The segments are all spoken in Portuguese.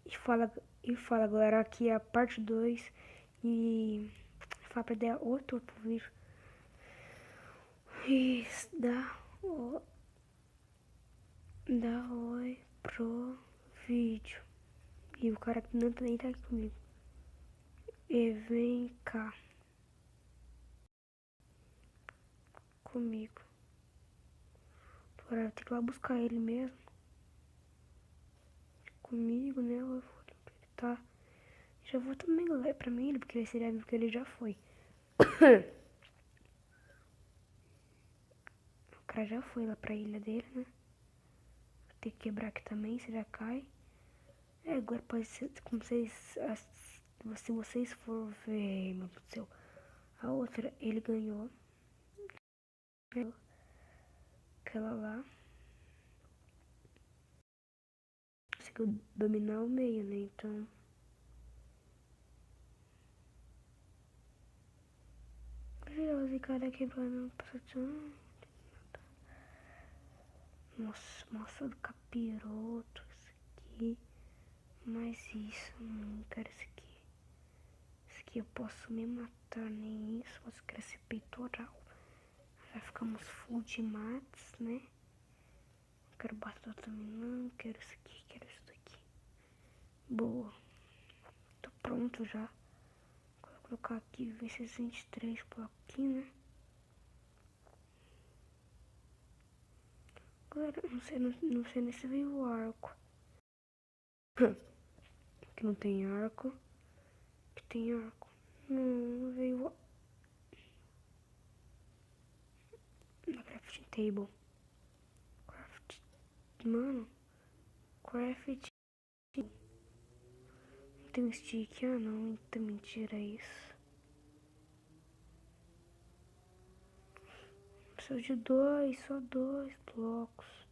E fala, galera, aqui é a parte 2 e fala pra dar outro vídeo. E dá oi pro vídeo. E o cara não nem tá aqui comigo. E vem cá comigo. Agora eu tenho que ir lá buscar ele mesmo. Comigo, né? Eu vou ele tá. Já vou também ler pra mim, porque ele seria porque ele já foi. O cara já foi lá pra ilha dele, né? Vou ter que quebrar aqui também, se já cai. É, agora pode ser, como vocês. Se vocês for ver, meu Deus do céu, a outra, ele ganhou. Aquela lá. Conseguiu dominar o meio, né? Então. Curioso, cara quebrando o passo. Nossa, mostra do capiroto. Isso aqui. Mas isso, não quero isso aqui. Isso aqui eu posso me matar, nem isso. Posso crescer peitoral. Já ficamos full de mates, né? Não quero batata também, não. Quero isso aqui, quero isso daqui. Boa. Tô pronto já. Vou colocar aqui, ver se 23 por aqui, né? Galera, não sei nem se veio o arco. Aqui não tem arco. Aqui tem arco. Não veio na crafting table. Mano, craft. Não tem um stick, ah não, então mentira isso. Preciso de só dois blocos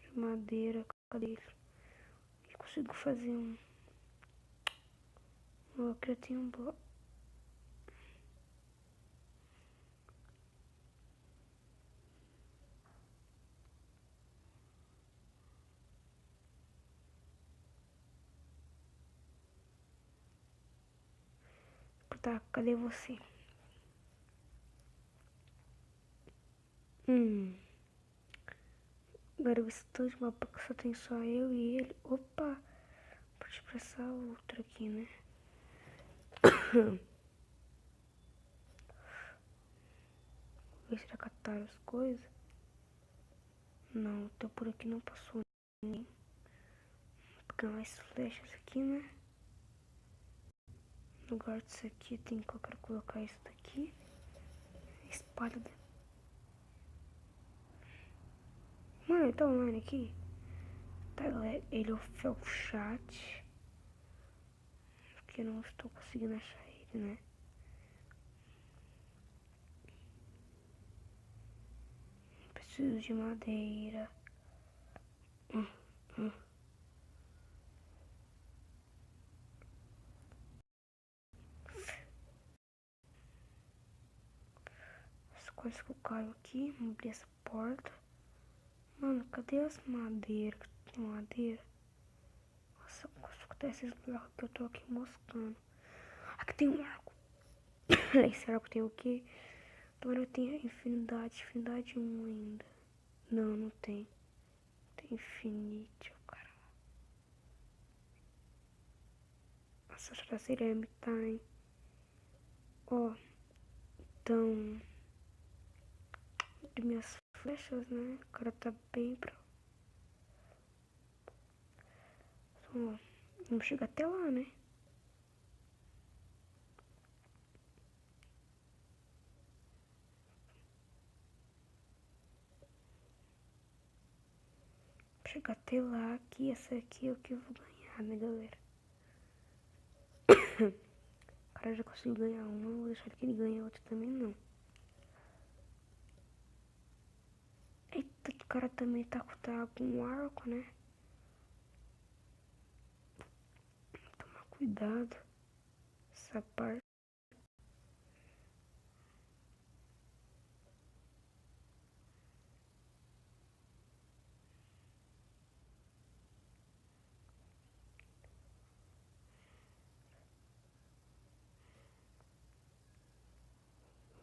de madeira. Cadê ele? Eu consigo fazer um. Oh, aqui eu tenho um bloco. Tá, cadê você? Agora eu estou de mapa que só tem só eu e ele. Opa! Pode passar outro aqui, né? Ver se já cataram as coisas. Não, então por aqui não passou ninguém. Vou pegar mais flechas aqui, né? No lugar disso aqui tem que eu quero colocar isso daqui. Espada. Mano, ele tá online aqui. Tá, galera, ele é o chat. Porque eu não estou conseguindo achar ele, né? Preciso de madeira. Hum. As coisas que eu caio aqui. Vamos abrir essa porta. Mano, cadê as madeiras? Tem madeira? Nossa, acontece esses blocos que eu tô aqui moscando. Aqui tem um arco. Esse arco tem o quê? Agora eu tenho infinidade 1 ainda. Não, não tem. Tem infinite, o cara. Nossa, essa cerâmica tá, hein? Ó, então... De minhas flechas, né? O cara tá bem pra... Ó, vamos chegar até lá, né? Chegar até lá, que essa aqui é o que eu vou ganhar, né, galera? O cara já conseguiu ganhar uma, não vou deixar que ele ganhe outra também, não. Eita, o cara também tá com um arco, né? Tomar cuidado. Essa parte.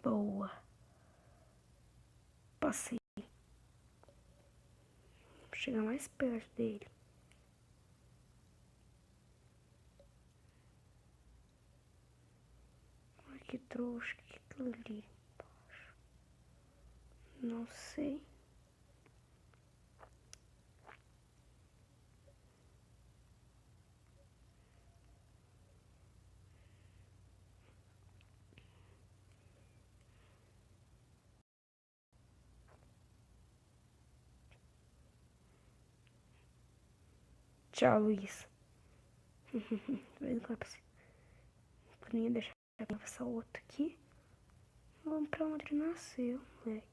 Boa. Passei. Vou chegar mais perto dele. Ai, que trouxa. Que aquilo ali embaixo? Não sei. Tchau, Luiz. Eu nem ia deixar essa outra aqui. Vamos pra onde ele nasceu, moleque.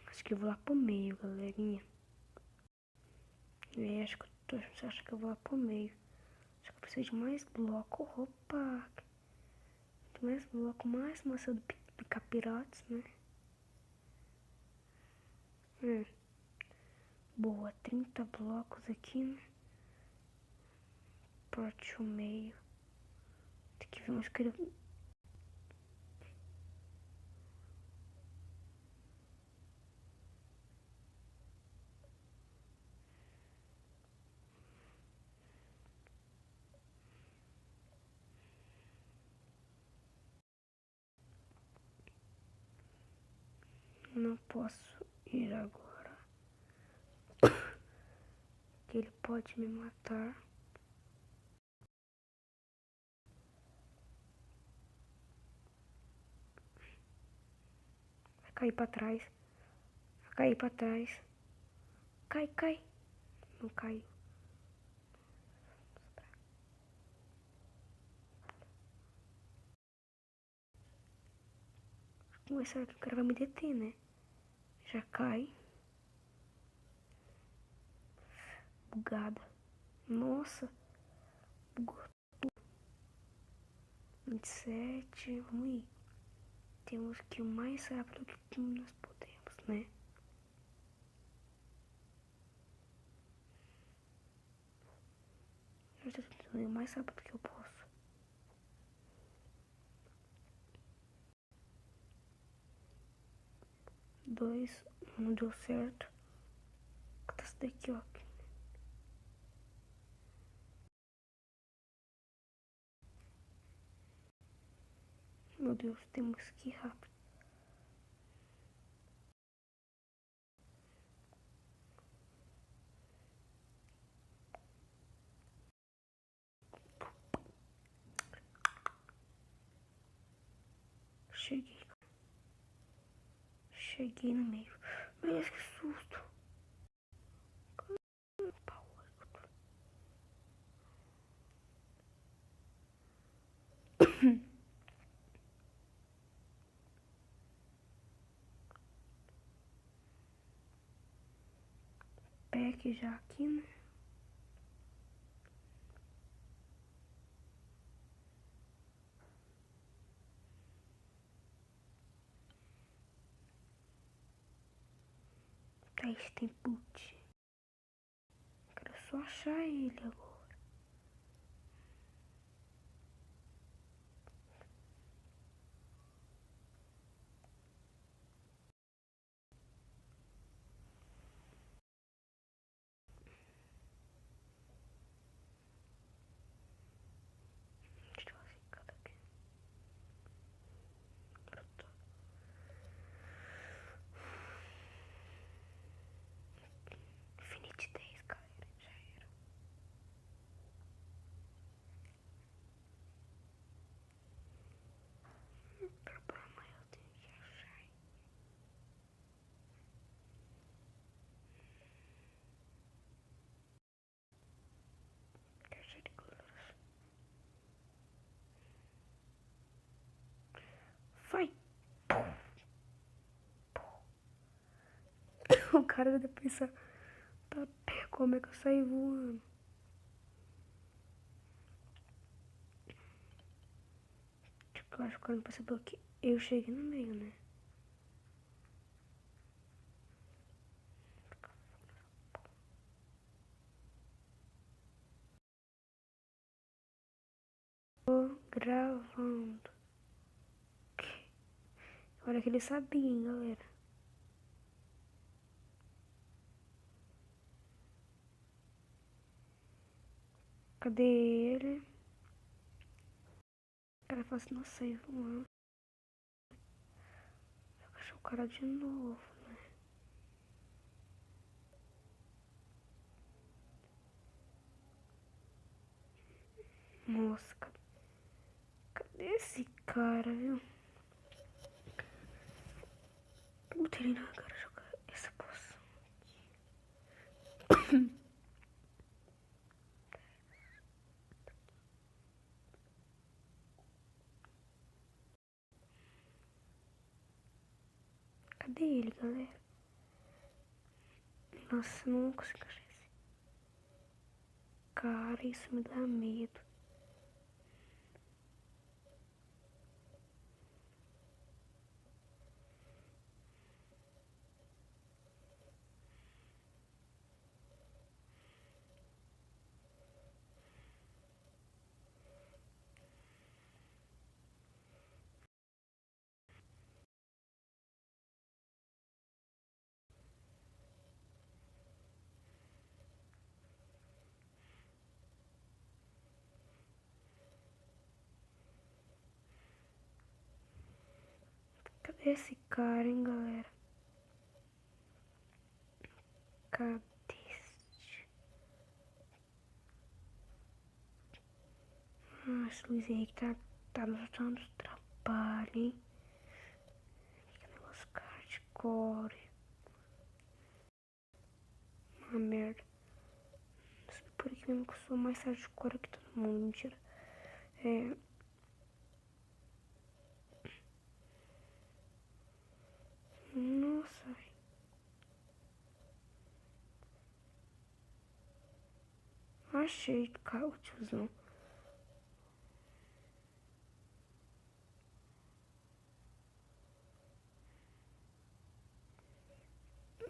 Acho que eu vou lá pro meio, galerinha. Acho que acho que eu vou lá pro meio. Acho que eu preciso de mais bloco. Opa! Mais bloco, mais maçã do pica-piratas, né? Boa, 30 blocos aqui, né? Parte o meio. Tem que ver um escrever. Não posso ir agora. Que ele pode me matar. Vai cair pra trás. Vai cair pra trás. Cai, cai. Não caiu. Vamos ver se o cara vai me deter, né? Já cai. Bugada. Nossa. Bugou. 27. Vamos ir. Temos que ir o mais rápido que nós podemos, né? Eu estou tentando ir o mais rápido que eu posso. Dois. Não deu certo. Tá esse daqui, ó. Meu Deus, temos que ir rápido. Cheguei. Cheguei no meio. Meu Deus, que susto. Pack já aqui, né? Tá, esse tem boot. Quero só achar ele agora. Deixa eu ver cada aqui. Pronto. Infinite 10, galera. Já era. O problema eu tenho que achar. Caixa de cores. Vai! O cara deve pensar, tá pé, como é que eu saí voando? Tipo, eu acho que o cara não percebeu que eu cheguei no meio, né? Gravando. Olha que ele sabia, hein, galera. Cadê ele? O cara fala assim, nossa, aí vamos. Eu achei o cara de novo, né? Nossa, cadê esse cara, viu? Puta, ele não quero jogar essa poção aqui. Cadê ele, galera? Nossa, não consigo achar esse cara, isso me dá medo. Cadê esse cara, hein, galera? Cadê este? Ah, esse Luizinho aí que tá nos dando trabalho, hein? Que negócio hardcore. Uma merda. Por aqui mesmo que eu sou mais hardcore que todo mundo, mentira. Nossa, velho. Achei, cara, o tiozão.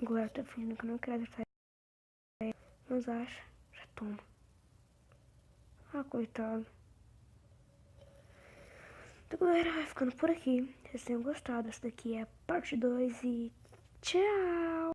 Agora tá fingindo que eu não quero sair. Mas acha, já toma. Ah, coitado. Então, galera, vai ficando por aqui. Se vocês tenham gostado, essa daqui é a parte 2 e tchau!